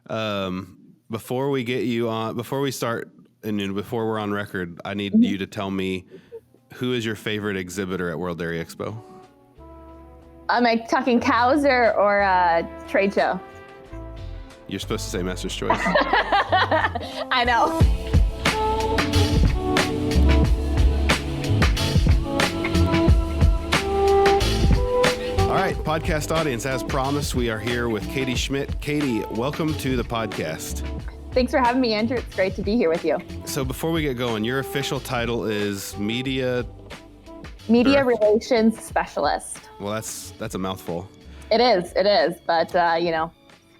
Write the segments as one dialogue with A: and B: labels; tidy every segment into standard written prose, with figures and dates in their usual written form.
A: Before we get you on, before we start, and before we're on record, I need you to tell me who is your favorite exhibitor at World Dairy Expo?
B: Am I talking cows or trade show?
A: You're supposed to say Master's Choice.
B: I know.
A: All right, podcast audience, as promised, we are here with Katie Schmitt. Katie, welcome to the podcast.
B: Thanks for having me, Andrew. It's great to be here with you.
A: So before we get going, your official title is Media
B: Relations Specialist.
A: Well, that's a mouthful.
B: It is, but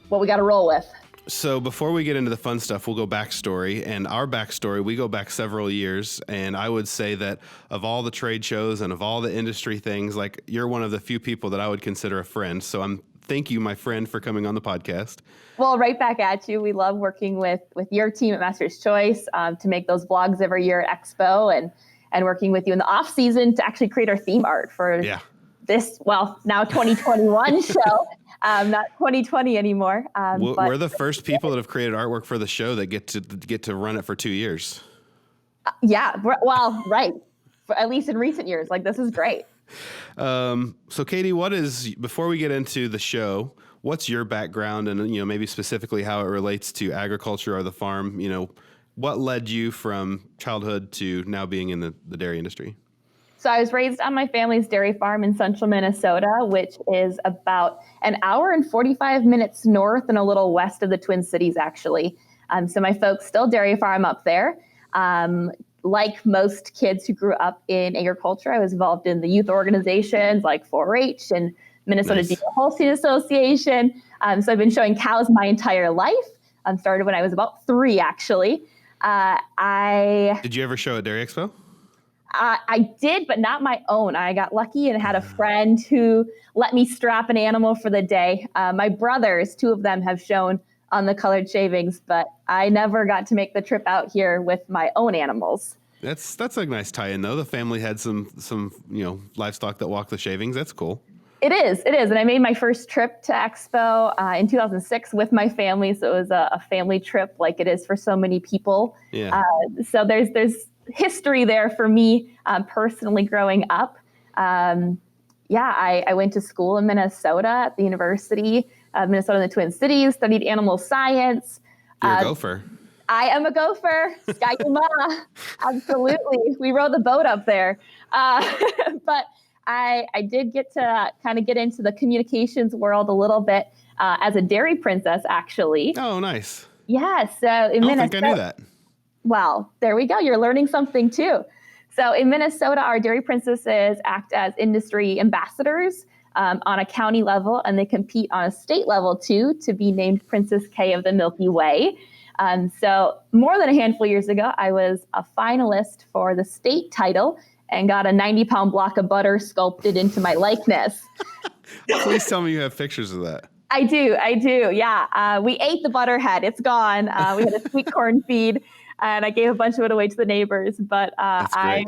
B: what we got to roll with.
A: So before we get into the fun stuff, we'll go backstory. And our backstory, we go back several years. And I would say that of all the trade shows and of all the industry things, like, you're one of the few people that I would consider a friend. So thank you, my friend, for coming on the podcast.
B: Well, right back at you. We love working with your team at Master's Choice to make those vlogs every year at Expo and working with you in the off season to actually create our theme art for this, now 2021 show. Not 2020 anymore.
A: We're the first people that have created artwork for the show that get to run it for 2 years.
B: Right. At least in recent years, this is great.
A: So Katie, before we get into the show, what's your background and, maybe specifically how it relates to agriculture or the farm? What led you from childhood to now being in the dairy industry?
B: So I was raised on my family's dairy farm in central Minnesota, which is about an hour and 45 minutes north and a little west of the Twin Cities, actually. So my folks still dairy farm up there. Like most kids who grew up in agriculture, I was involved in the youth organizations like 4-H and Minnesota Dealer Holstein Association. So I've been showing cows my entire life. Started when I was about 3, actually.
A: Did you ever show at Dairy Expo?
B: I did, but not my own. I got lucky and had a friend who let me strap an animal for the day. My brothers, 2 of them, have shown on the colored shavings, but I never got to make the trip out here with my own animals. That's
A: a nice tie-in, though. The family had some livestock that walked the shavings. That's cool.
B: It is. And I made my first trip to Expo in 2006 with my family, so it was a family trip like it is for so many people.
A: Yeah.
B: So there's history there for me personally growing up. I went to school in Minnesota at the University of Minnesota in the Twin Cities, studied animal science.
A: You're a gopher.
B: I am a gopher. Skyuma. Absolutely. We rode the boat up there. But I did get to kind of get into the communications world a little bit as a dairy princess, actually.
A: Oh, nice.
B: Yeah. So in Minnesota,
A: I think I knew that.
B: Well, there we go. You're learning something too. So in Minnesota, our dairy princesses act as industry ambassadors on a county level, and they compete on a state level too to be named Princess K of the Milky Way. So more than a handful of years ago, I was a finalist for the state title and got a 90-pound block of butter sculpted into my likeness.
A: Please tell me you have pictures of that.
B: I do. Yeah. We ate the butter head. It's gone. We had a sweet corn feed. And I gave a bunch of it away to the neighbors, but I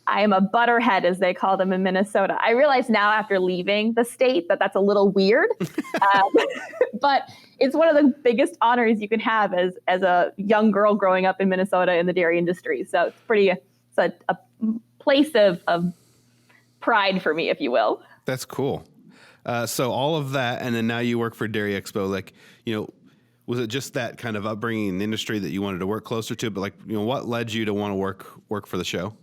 B: am a butterhead, as they call them in Minnesota. I realize now after leaving the state that that's a little weird, but it's one of the biggest honors you can have as a young girl growing up in Minnesota in the dairy industry. So it's a place of pride for me, if you will.
A: That's cool. So all of that, and then now you work for Dairy Expo, was it just that kind of upbringing in the industry that you wanted to work closer to? But what led you to want to work for the show?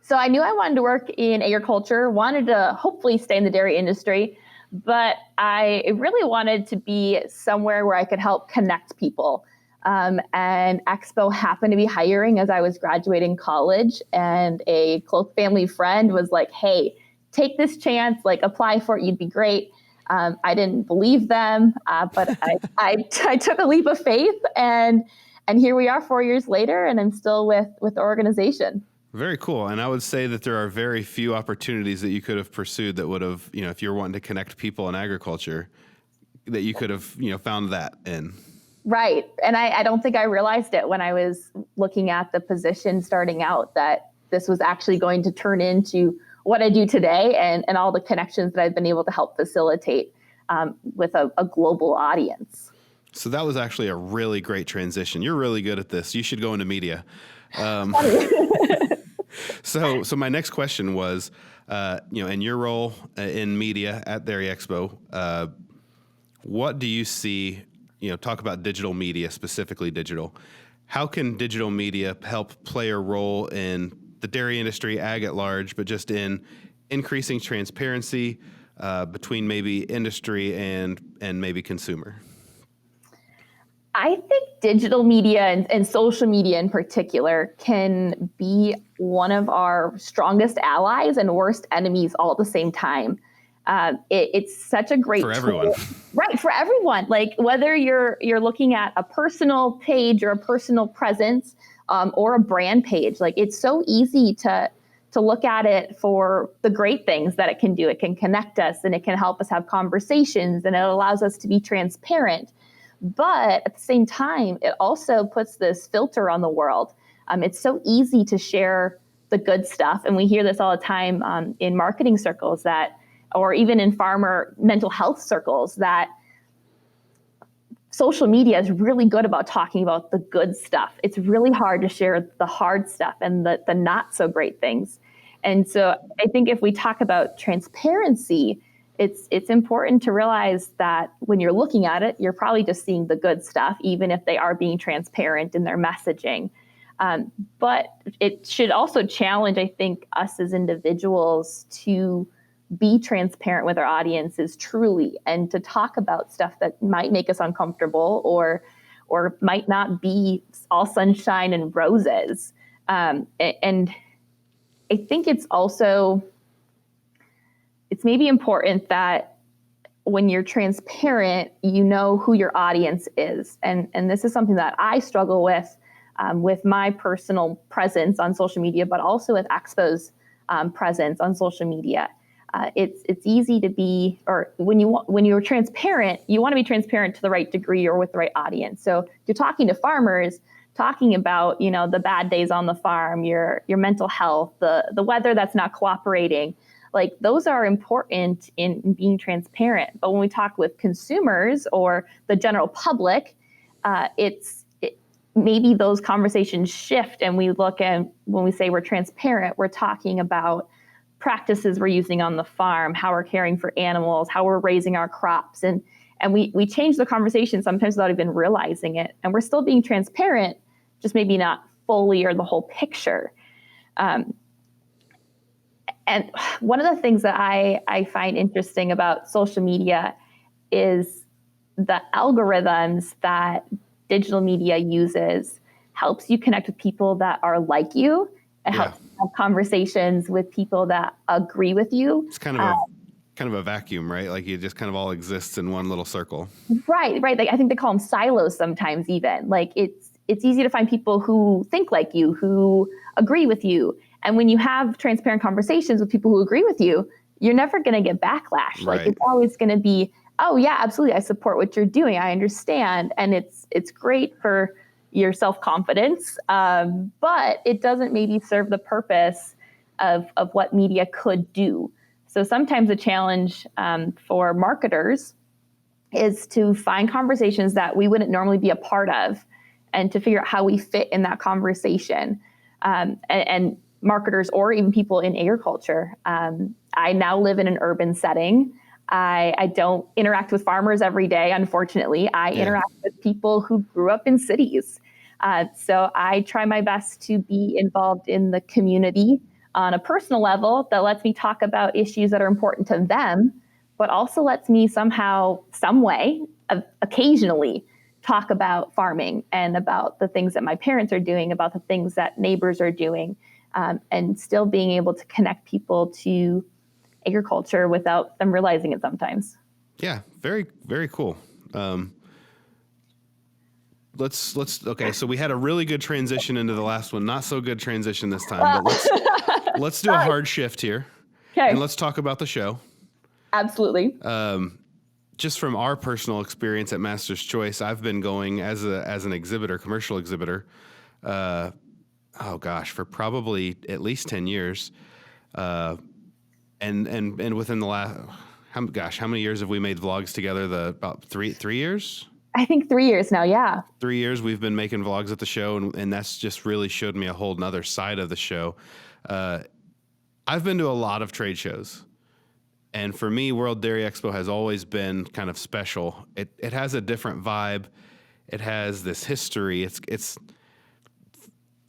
B: So I knew I wanted to work in agriculture, wanted to hopefully stay in the dairy industry, but I really wanted to be somewhere where I could help connect people. And Expo happened to be hiring as I was graduating college, and a close family friend was like, "Hey, take this chance, apply for it, you'd be great." I didn't believe them, but I took a leap of faith, and here we are 4 years later, and I'm still with the organization.
A: Very cool. And I would say that there are very few opportunities that you could have pursued that would have, if you're wanting to connect people in agriculture, that you could have, found that in.
B: Right. And I don't think I realized it when I was looking at the position starting out, that this was actually going to turn into what I do today and all the connections that I've been able to help facilitate with a global audience.
A: So that was actually a really great transition. You're really good at this. You should go into media. So my next question was, in your role in media at Dairy Expo, what do you see, talk about digital media, specifically digital. How can digital media help play a role in the dairy industry, ag at large, but just in increasing transparency between maybe industry and maybe consumer?
B: I think digital media and social media in particular can be one of our strongest allies and worst enemies all at the same time. It's such a great
A: for everyone,
B: right? For everyone, like whether you're looking at a personal page or a personal presence or a brand page, like it's so easy to look at it for the great things that it can do. It can connect us and it can help us have conversations and it allows us to be transparent. But at the same time, it also puts this filter on the world. It's so easy to share the good stuff. And we hear this all the time in marketing circles or even in farmer mental health circles, that social media is really good about talking about the good stuff. It's really hard to share the hard stuff and the not so great things. And so I think if we talk about transparency, it's important to realize that when you're looking at it, you're probably just seeing the good stuff, even if they are being transparent in their messaging. But it should also challenge, I think, us as individuals to be transparent with our audiences truly and to talk about stuff that might make us uncomfortable or might not be all sunshine and roses. And I think it's maybe important that when you're transparent, you know who your audience is. And this is something that I struggle with my personal presence on social media, but also with Expo's presence on social media. It's easy to be, or when you're transparent, you want to be transparent to the right degree or with the right audience. So if you're talking to farmers, talking about, the bad days on the farm, your mental health, the weather that's not cooperating, like those are important in being transparent. But when we talk with consumers or the general public, maybe those conversations shift and we look at, when we say we're transparent, we're talking about practices we're using on the farm, how we're caring for animals, how we're raising our crops. And we change the conversation sometimes without even realizing it. And we're still being transparent, just maybe not fully or the whole picture. And one of the things that I find interesting about social media is the algorithms that digital media uses helps you connect with people that are like you. It helps you have conversations with people that agree with you.
A: It's kind of a vacuum, right? Like you just kind of all exists in one little circle.
B: Right. Like, I think they call them silos sometimes even. Like it's easy to find people who think like you, who agree with you. And when you have transparent conversations with people who agree with you, you're never going to get backlash.
A: Right.
B: Like it's always going to be, oh yeah, absolutely, I support what you're doing. I understand. And it's great for your self-confidence, but it doesn't maybe serve the purpose of what media could do. So sometimes the challenge for marketers is to find conversations that we wouldn't normally be a part of and to figure out how we fit in that conversation. And marketers or even people in agriculture. I now live in an urban setting. I don't interact with farmers every day, unfortunately. I interact with people who grew up in cities. So I try my best to be involved in the community on a personal level that lets me talk about issues that are important to them, but also lets me somehow, some way, occasionally talk about farming and about the things that my parents are doing, about the things that neighbors are doing. And still being able to connect people to agriculture without them realizing it sometimes.
A: Yeah, very, very cool. Okay, so we had a really good transition into the last one. Not so good transition this time, but let's do a hard shift here.
B: Okay.
A: And let's talk about the show.
B: Absolutely.
A: Just from our personal experience at Master's Choice, I've been going as an exhibitor, commercial exhibitor, for probably at least 10 years. And within the last, how many years have we made vlogs together? About three years?
B: I think 3 years now. Yeah.
A: 3 years we've been making vlogs at the show, and that's just really showed me a whole nother side of the show. I've been to a lot of trade shows, and for me, World Dairy Expo has always been kind of special. It has a different vibe. It has this history. It's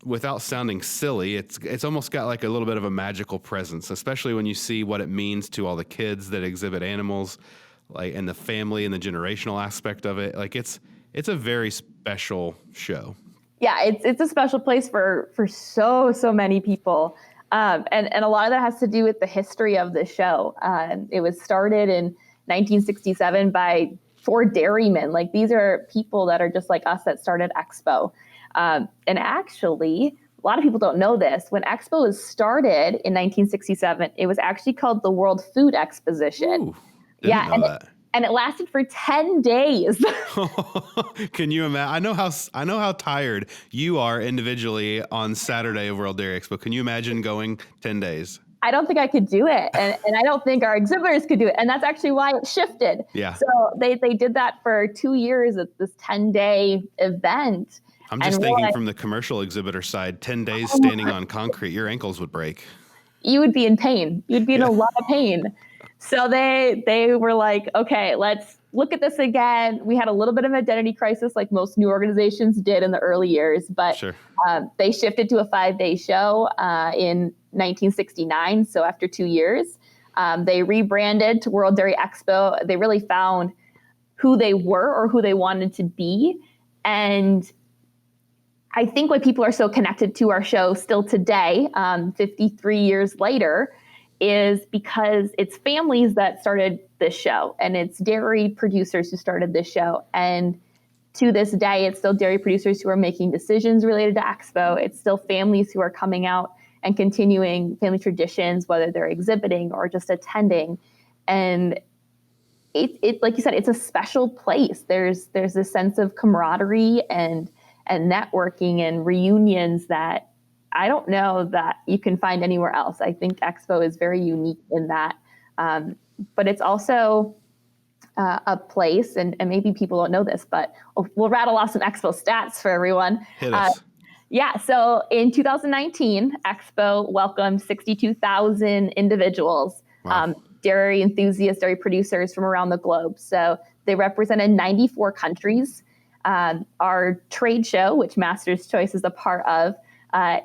A: without sounding silly, it's almost got like a little bit of a magical presence, especially when you see what it means to all the kids that exhibit animals, like, and the family and the generational aspect of it. Like it's a very special show.
B: Yeah, it's a special place for so many people, and a lot of that has to do with the history of the show. It was started in 1967 by 4 dairymen. Like, these are people that are just like us that started Expo. And actually, a lot of people don't know this. When Expo was started in 1967, it was actually called the World Food Exposition.
A: Ooh, didn't know that.
B: And it lasted for 10 days.
A: Can you imagine? I know how tired you are individually on Saturday of World Dairy Expo. Can you imagine going 10 days?
B: I don't think I could do it. And I don't think our exhibitors could do it. And that's actually why it shifted.
A: Yeah.
B: So they did that for 2 years at this 10-day event.
A: I'm just thinking from the commercial exhibitor side, 10 days standing on concrete, your ankles would break.
B: You would be in pain. You'd be in a lot of pain. So they were like, okay, let's look at this again. We had a little bit of an identity crisis, like most new organizations did in the early years, but
A: sure.
B: They shifted to a 5-day show in 1969. So after 2 years, they rebranded to World Dairy Expo. They really found who they were or who they wanted to be. And I think why people are so connected to our show still today, 53 years later, is because it's families that started this show, and it's dairy producers who started this show. And to this day, it's still dairy producers who are making decisions related to Expo. It's still families who are coming out and continuing family traditions, whether they're exhibiting or just attending. And it like you said, it's a special place. There's a sense of camaraderie and networking and reunions that I don't know that you can find anywhere else. I think Expo is very unique in that. But it's also a place, and maybe people don't know this, but we'll rattle off some Expo stats for everyone.
A: Hit us.
B: Yeah, so in 2019, Expo welcomed 62,000 individuals,
A: Wow.
B: Dairy enthusiasts, dairy producers from around the globe. So they represented 94 countries. Our trade show, which Master's Choice is a part of,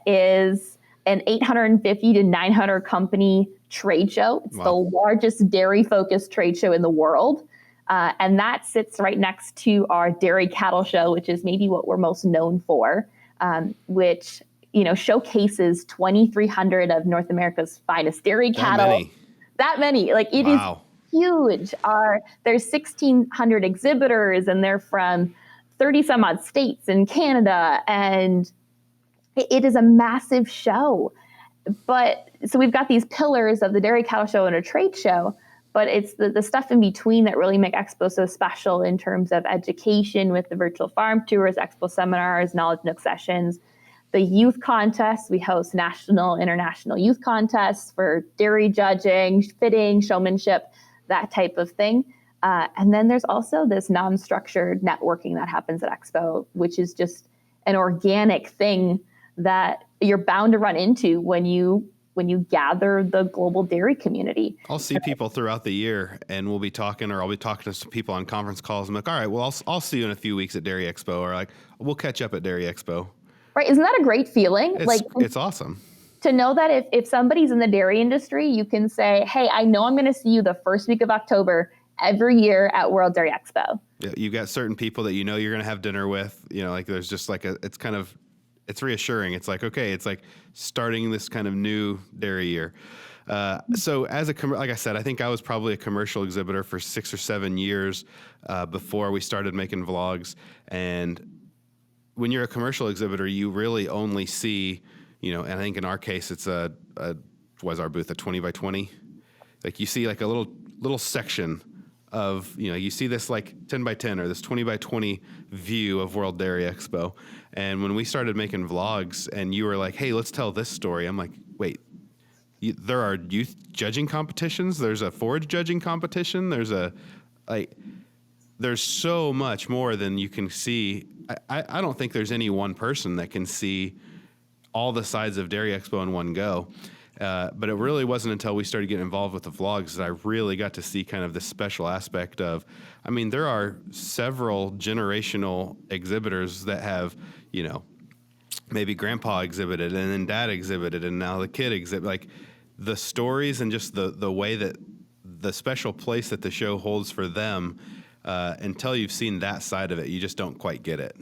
B: is an 850 to 900 company trade show. It's the largest dairy-focused trade show in the world. And that sits right next to our dairy cattle show, which is maybe what we're most known for, which showcases 2,300 of North America's finest dairy cattle. That many. Like, it is huge. There's 1,600 exhibitors, and they're from 30 some odd states in Canada, and it is a massive show. But so we've got these pillars of the dairy cattle show and a trade show, but it's the stuff in between that really make Expo so special in terms of education with the virtual farm tours, Expo seminars, knowledge nook sessions, the youth contests. We host national, international youth contests for dairy judging, fitting, showmanship, that type of thing. And then there's also this non-structured networking that happens at Expo, which is just an organic thing that you're bound to run into when you gather the global dairy community.
A: I'll see people throughout the year, and we'll be talking, or I'll be talking to some people on conference calls. I'm like, all right, well, I'll see you in a few weeks at Dairy Expo, or like, we'll catch up at Dairy Expo.
B: Right? Isn't that a great feeling?
A: It's awesome
B: to know that if somebody's in the dairy industry, you can say, hey, I know I'm going to see you the first week of October every year at World Dairy Expo.
A: Yeah, you've got certain people that you're going to have dinner with. Like there's just like it's reassuring. It's like, okay, it's like starting this kind of new dairy year. So as like I said, I think I was probably a commercial exhibitor for 6 or 7 years before we started making vlogs. And when you're a commercial exhibitor, you really only see, and I think in our case, it's was our booth a 20 by 20? Like you see like a little section of, you see this like 10 by 10 or this 20 by 20 view of World Dairy Expo. And when we started making vlogs and you were like, hey, let's tell this story. I'm like, wait, there are youth judging competitions. There's a forage judging competition. There's there's so much more than you can see. I don't think there's any one person that can see all the sides of Dairy Expo in one go. But it really wasn't until we started getting involved with the vlogs that I really got to see kind of this special aspect of, I mean, there are several generational exhibitors that have, maybe grandpa exhibited and then dad exhibited and now the kid exhibit, like the stories and just the way that the special place that the show holds for them, until you've seen that side of it, you just don't quite get it.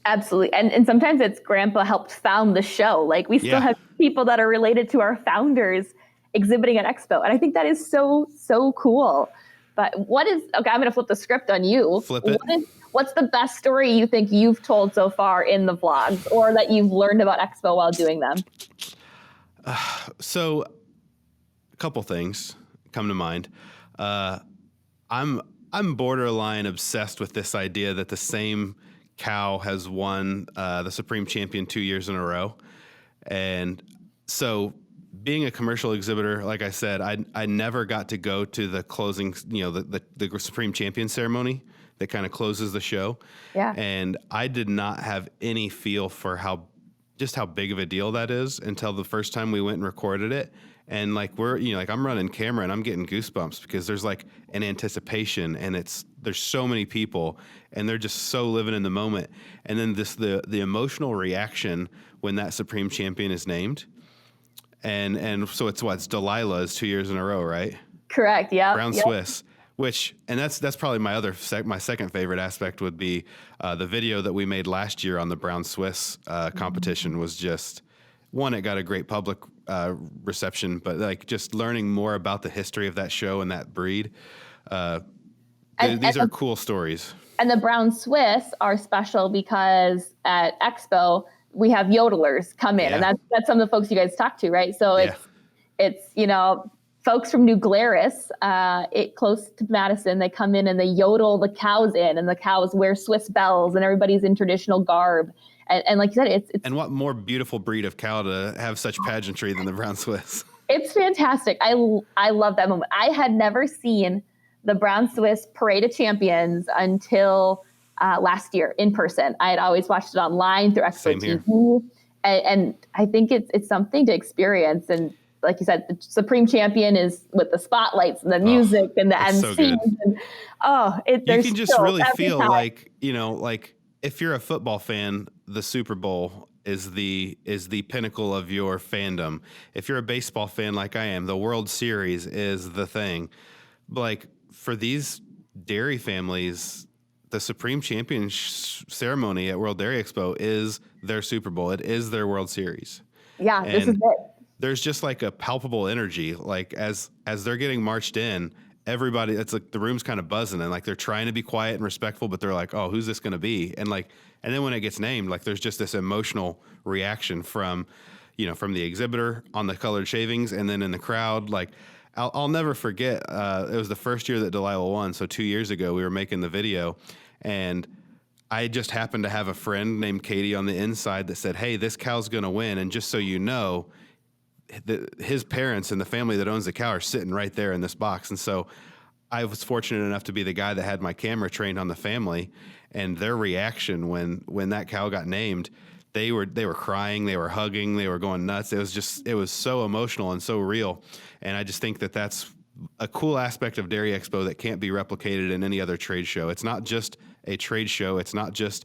B: Absolutely. And sometimes it's grandpa helped found the show. Like we still have people that are related to our founders exhibiting at Expo. And I think that is so, so cool. But I'm going to flip the script on you.
A: Flip it.
B: What's the best story you think you've told so far in the vlogs or that you've learned about Expo while doing them?
A: So a couple things come to mind. I'm borderline obsessed with this idea that the same cow has won the Supreme Champion 2 years in a row. And so being a commercial exhibitor, like I said, I never got to go to the closing, the Supreme Champion ceremony that kind of closes the show.
B: Yeah.
A: And I did not have any feel for how big of a deal that is until the first time we went and recorded it. And like I'm running camera and I'm getting goosebumps because there's like an anticipation and there's so many people and they're just so living in the moment. And then the emotional reaction when that Supreme Champion is named. And so it's Delilah's 2 years in a row, right?
B: Correct. Yeah.
A: Brown Swiss, and that's probably my second favorite aspect would be the video that we made last year on the Brown Swiss competition was just one, it got a great public reception, but like just learning more about the history of that show and that breed. These are cool stories. And
B: the Brown Swiss are special because at Expo, we have yodelers come in, and that's some of the folks you guys talk to, right? So it's folks from New Glarus, close to Madison, they come in and they yodel the cows in, and the cows wear Swiss bells, and everybody's in traditional garb. And like you said, it's
A: and what more beautiful breed of cow to have such pageantry than the Brown Swiss?
B: It's fantastic. I love that moment. I had never seen the Brown Swiss Parade of Champions until last year in person. I had always watched it online through Expo TV, and I think it's something to experience. And like you said, the Supreme Champion is with the spotlights and the music and the MCs. So good. You
A: can just really feel like if you're a football fan, the Super Bowl is the pinnacle of your fandom. If you're a baseball fan like I am, the World Series is the thing. Like for these dairy families, the Supreme Champion ceremony at World Dairy Expo is their Super Bowl. It is their World Series.
B: Yeah, this is it.
A: There's just like a palpable energy. Like as they're getting marched in, everybody, it's like the room's kind of buzzing and like they're trying to be quiet and respectful, but they're like, oh, who's this going to be? And then when it gets named, like there's just this emotional reaction from the exhibitor on the colored shavings and then in the crowd. Like I'll never forget, it was the first year that Delilah won. So 2 years ago we were making the video and I just happened to have a friend named Katie on the inside that said, hey, this cow's going to win. And just so you know, his parents and the family that owns the cow are sitting right there in this box. And so I was fortunate enough to be the guy that had my camera trained on the family, and their reaction when that cow got named, they were crying, they were hugging, they were going nuts. It was so emotional and so real. And I just think that that's a cool aspect of Dairy Expo that can't be replicated in any other trade show. It's not just a trade show. It's not just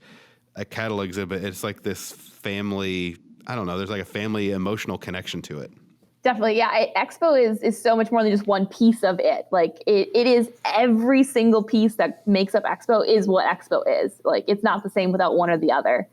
A: a cattle exhibit. It's like this family, I don't know, there's like a family emotional connection to it.
B: Definitely. Yeah. Expo is so much more than just one piece of it. Like it is every single piece that makes up Expo is what Expo is. Like it's not the same without one or the other.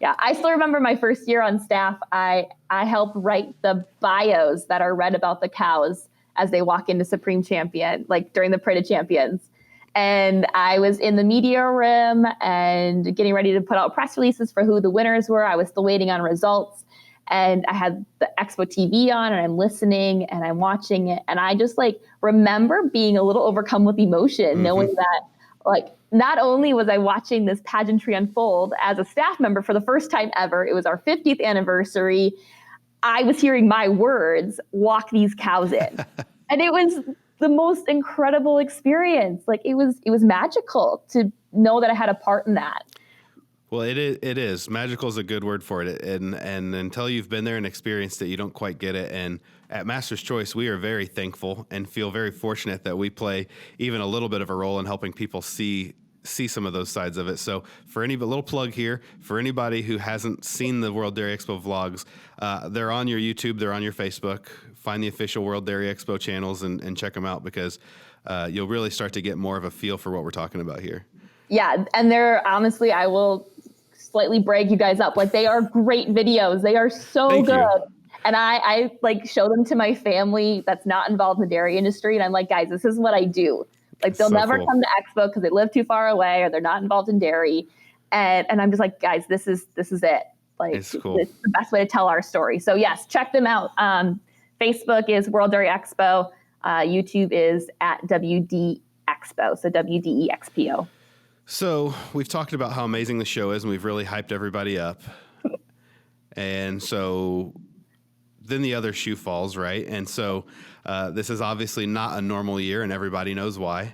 B: Yeah. I still remember my first year on staff. I helped write the bios that are read about the cows as they walk into Supreme Champion, like during the Parade of Champions. And I was in the media room and getting ready to put out press releases for who the winners were. I was still waiting on results. And I had the Expo TV on and I'm listening and I'm watching it. And I just remember being a little overcome with emotion, knowing that not only was I watching this pageantry unfold as a staff member for the first time ever, it was our 50th anniversary. I was hearing my words walk these cows in. And it was the most incredible experience. Like it was magical to know that I had a part in that.
A: Well, it is. Magical is a good word for it. And until you've been there and experienced it, you don't quite get it. And at Master's Choice, we are very thankful and feel very fortunate that we play even a little bit of a role in helping people see some of those sides of it. So for any little plug here, for anybody who hasn't seen the World Dairy Expo vlogs, they're on your YouTube, they're on your Facebook. Find the official World Dairy Expo channels and check them out, because you'll really start to get more of a feel for what we're talking about here.
B: Yeah. And they're honestly, I will slightly brag you guys up. Like they are great videos. They are so
A: Thank
B: good.
A: you.
B: And I like show them to my family that's not involved in the dairy industry. And I'm like, guys, this is what I do. Like they'll never come to Expo because they live too far away or they're not involved in dairy. And I'm just like, guys, this is it. Like it's cool. It's the best way to tell our story. So yes, check them out. Facebook is World Dairy Expo. YouTube is at WD Expo. So WDEXPO.
A: So we've talked about how amazing the show is, and we've really hyped everybody up. And so then the other shoe falls, right? And so this is obviously not a normal year, and everybody knows why.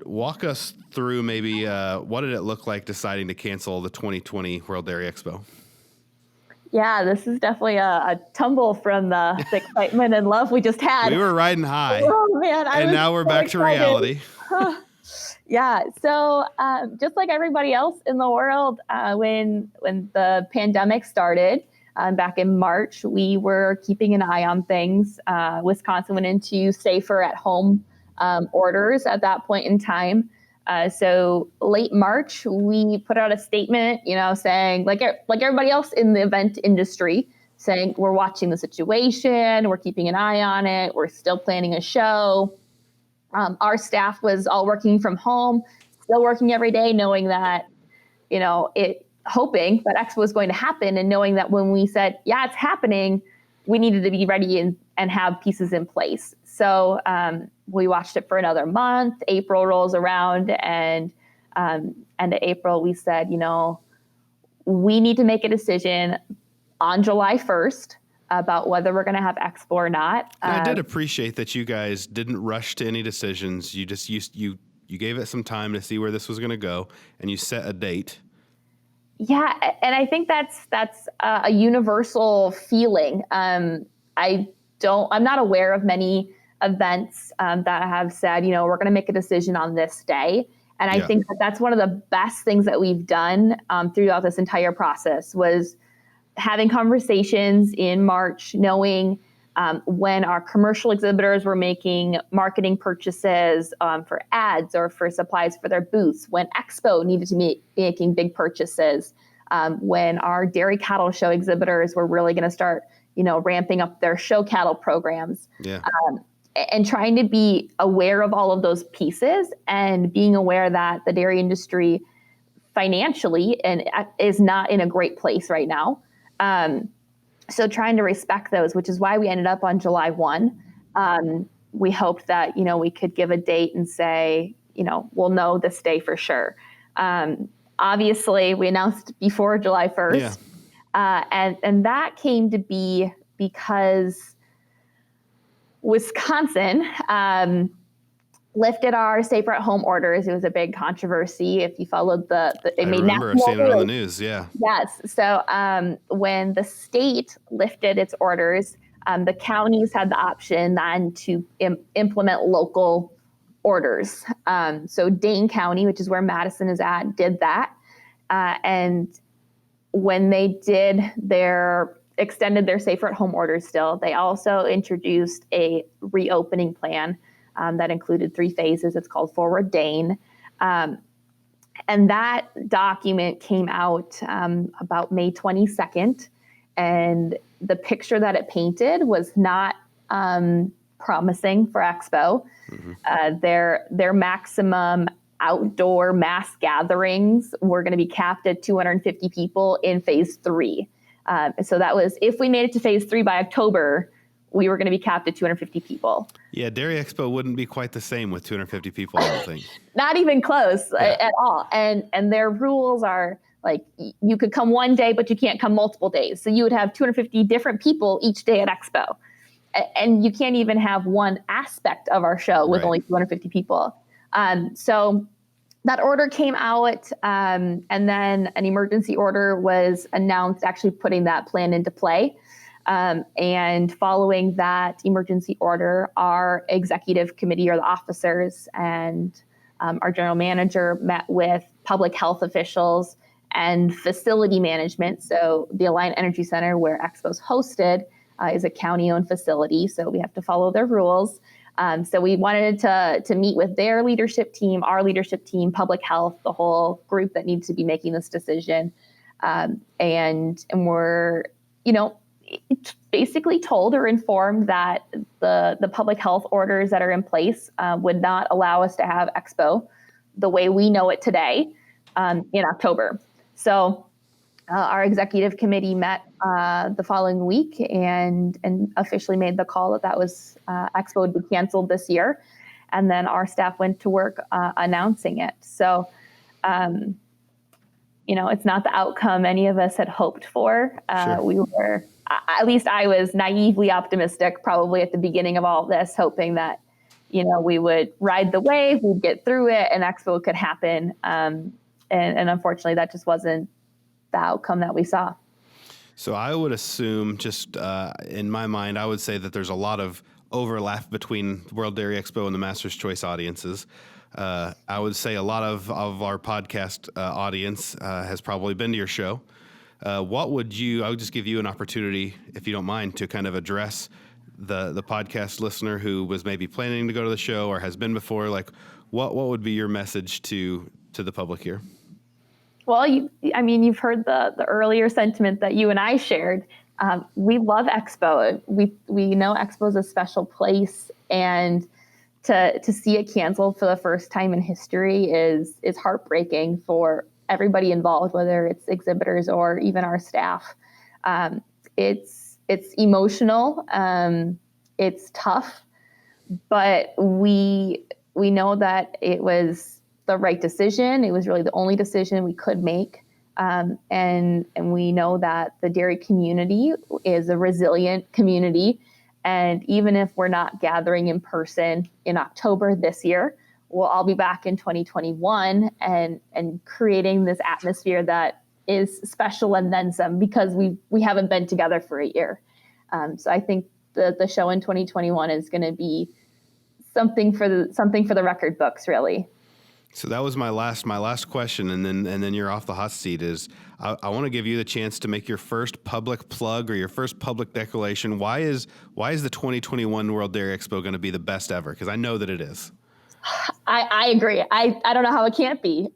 A: Walk us through maybe what did it look like deciding to cancel the 2020 World Dairy Expo?
B: Yeah, this is definitely a tumble from the excitement and love we just had.
A: We were riding high.
B: Oh, man.
A: And now we're back to reality.
B: Yeah. So just like everybody else in the world, when the pandemic started back in March, we were keeping an eye on things. Wisconsin went into safer at home orders at that point in time. So late March, we put out a statement, saying like everybody else in the event industry, saying we're watching the situation, we're keeping an eye on it, we're still planning a show. Our staff was all working from home, still working every day, knowing that, hoping that Expo was going to happen, and knowing that when we said, yeah, it's happening, we needed to be ready and have pieces in place. So we watched it for another month. April rolls around, and end of April, we said, we need to make a decision on July 1st about whether we're going to have Expo or not.
A: I did appreciate that you guys didn't rush to any decisions. You just you gave it some time to see where this was going to go, and you set a date.
B: Yeah, and I think that's a universal feeling. I'm not aware of many events that have said, we're going to make a decision on this day. And I think that's one of the best things that we've done throughout this entire process was having conversations in March, knowing when our commercial exhibitors were making marketing purchases for ads or for supplies for their booths, when Expo needed to be making big purchases, when our dairy cattle show exhibitors were really going to start, ramping up their show cattle programs. Yeah. And trying to be aware of all of those pieces and being aware that the dairy industry financially and is not in a great place right now. So trying to respect those, which is why we ended up on July 1. We hoped that, we could give a date and say, we'll know this day for sure. Obviously, we announced before July 1st. Yeah. And that came to be because Wisconsin lifted our safer at home orders. It was a big controversy. If you followed
A: it made national news. Seeing it on the news. Yeah.
B: Yes. So when the state lifted its orders, the counties had the option then to implement local orders. So Dane County, which is where Madison is at, did that. And when they extended their safer at home orders still, they also introduced a reopening plan that included 3 phases. It's called Forward Dane. And that document came out about May 22nd. And the picture that it painted was not promising for Expo. Mm-hmm. Their maximum outdoor mass gatherings were going to be capped at 250 people in phase 3. So that was, if we made it to phase 3 by October, we were going to be capped at 250 people.
A: Yeah, Dairy Expo wouldn't be quite the same with 250 people, I don't think.
B: Not even close at all. And their rules are like, you could come one day, but you can't come multiple days. So you would have 250 different people each day at Expo. and you can't even have one aspect of our show with only 250 people. So that order came out, and then an emergency order was announced, actually putting that plan into play. And following that emergency order, our executive committee, or the officers, and our general manager met with public health officials and facility management. So the Alliant Energy Center, where Expo's hosted, is a county-owned facility, so we have to follow their rules. So we wanted to meet with their leadership team, our leadership team, public health, the whole group that needs to be making this decision. And we're, basically told or informed that the public health orders that are in place would not allow us to have Expo the way we know it today in October. So our executive committee met the following week and officially made the call that was Expo would be canceled this year. And then our staff went to work announcing it. So, it's not the outcome any of us had hoped for.
A: Sure.
B: We were, at least I was naively optimistic probably at the beginning of all of this, hoping that, we would ride the wave, we'd get through it, and Expo could happen. And unfortunately, that just wasn't the outcome that we saw.
A: So I would assume, just in my mind, I would say that there's a lot of overlap between World Dairy Expo and the Master's Choice audiences. I would say a lot of our podcast audience has probably been to your show. I would just give you an opportunity, if you don't mind, to kind of address the podcast listener who was maybe planning to go to the show or has been before. Like, what would be your message to the public here?
B: Well, you've heard the earlier sentiment that you and I shared. We love Expo. We know Expo is a special place, and to see it canceled for the first time in history is heartbreaking for everybody involved, whether it's exhibitors or even our staff. It's emotional. It's tough, but we know that it was the right decision. It was really the only decision we could make. And we know that the dairy community is a resilient community. And even if we're not gathering in person in October this year, we'll all be back in 2021 and creating this atmosphere that is special and then some, because we haven't been together for a year. So I think the show in 2021 is going to be something for the record books, really.
A: So that was my last question, and then you're off the hot seat. Is I want to give you the chance to make your first public plug or your first public declaration. Why is the 2021 World Dairy Expo going to be the best ever? Because I know that it is.
B: I agree. I don't know how it can't be.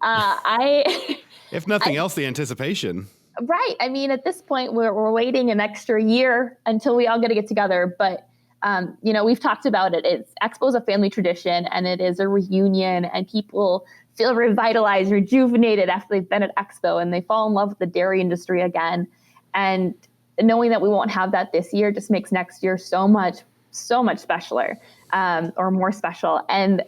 A: If nothing else, the anticipation.
B: Right. I mean, at this point, we're waiting an extra year until we all get together. But we've talked about it. Expo is a family tradition, and it is a reunion, and people feel revitalized, rejuvenated after they've been at Expo, and they fall in love with the dairy industry again. And knowing that we won't have that this year just makes next year so much specialer, or more special. And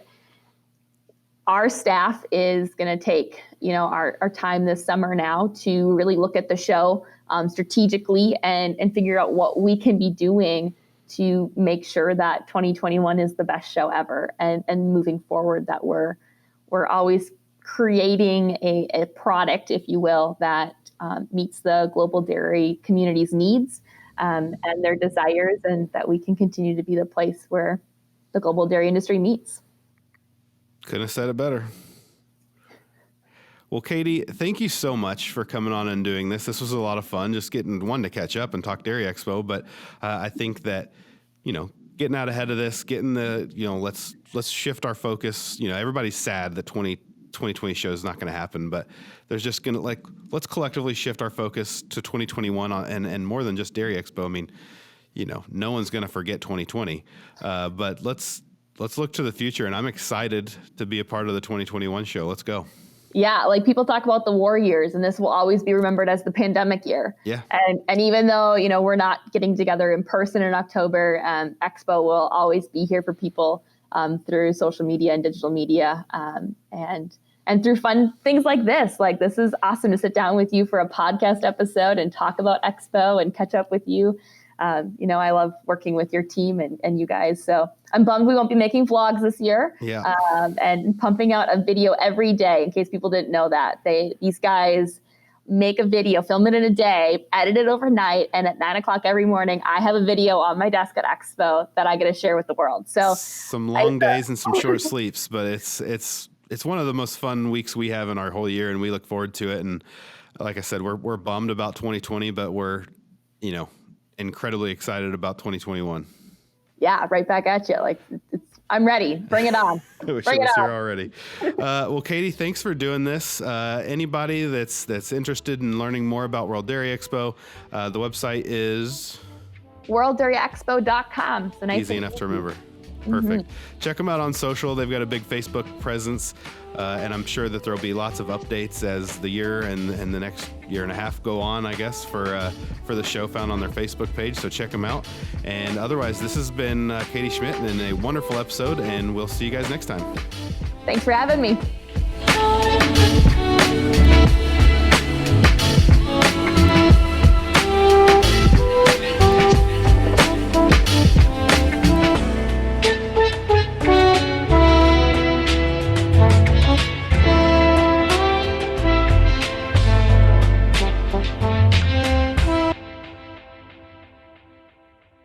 B: our staff is going to take, our time this summer now to really look at the show strategically and figure out what we can be doing to make sure that 2021 is the best show ever, and moving forward that we're always creating a product, if you will, that meets the global dairy community's needs and their desires, and that we can continue to be the place where the global dairy industry meets.
A: Couldn't have said it better. Well, Katie, thank you so much for coming on and doing this. This was a lot of fun, just getting to catch up and talk Dairy Expo. But I think that, getting out ahead of this, getting let's shift our focus. Everybody's sad that 2020 show is not going to happen, but there's just going to let's collectively shift our focus to 2021 and more than just Dairy Expo. I mean, no one's going to forget 2020, but let's look to the future. And I'm excited to be a part of the 2021 show. Let's go.
B: Yeah, people talk about the war years, and this will always be remembered as the pandemic year.
A: Yeah.
B: And even though, we're not getting together in person in October, Expo will always be here for people through social media and digital media, and through fun things like this. This is awesome to sit down with you for a podcast episode and talk about Expo and catch up with you. I love working with your team and you guys. So I'm bummed we won't be making vlogs this year.
A: Yeah.
B: And pumping out a video every day, in case people didn't know that. These guys make a video, film it in a day, edit it overnight, and at 9 o'clock every morning, I have a video on my desk at Expo that I get to share with the world. So
A: some long days and some short sleeps, but it's one of the most fun weeks we have in our whole year, and we look forward to it. And like I said, we're bummed about 2020, but we're, incredibly excited about 2021.
B: Yeah, right back at you. I'm ready. Bring it on.
A: I wish it was here already. Well, Katie, thanks for doing this. Anybody that's interested in learning more about World Dairy Expo, the website is
B: worlddairyexpo.com. So nice.
A: Easy enough to remember. Perfect. Mm-hmm. Check them out on social. They've got a big Facebook presence, and I'm sure that there'll be lots of updates as the year and the next year and a half go on, I guess, for the show found on their Facebook page. So check them out. And otherwise, this has been Katie Schmitt in a wonderful episode, and we'll see you guys next time.
B: Thanks for having me.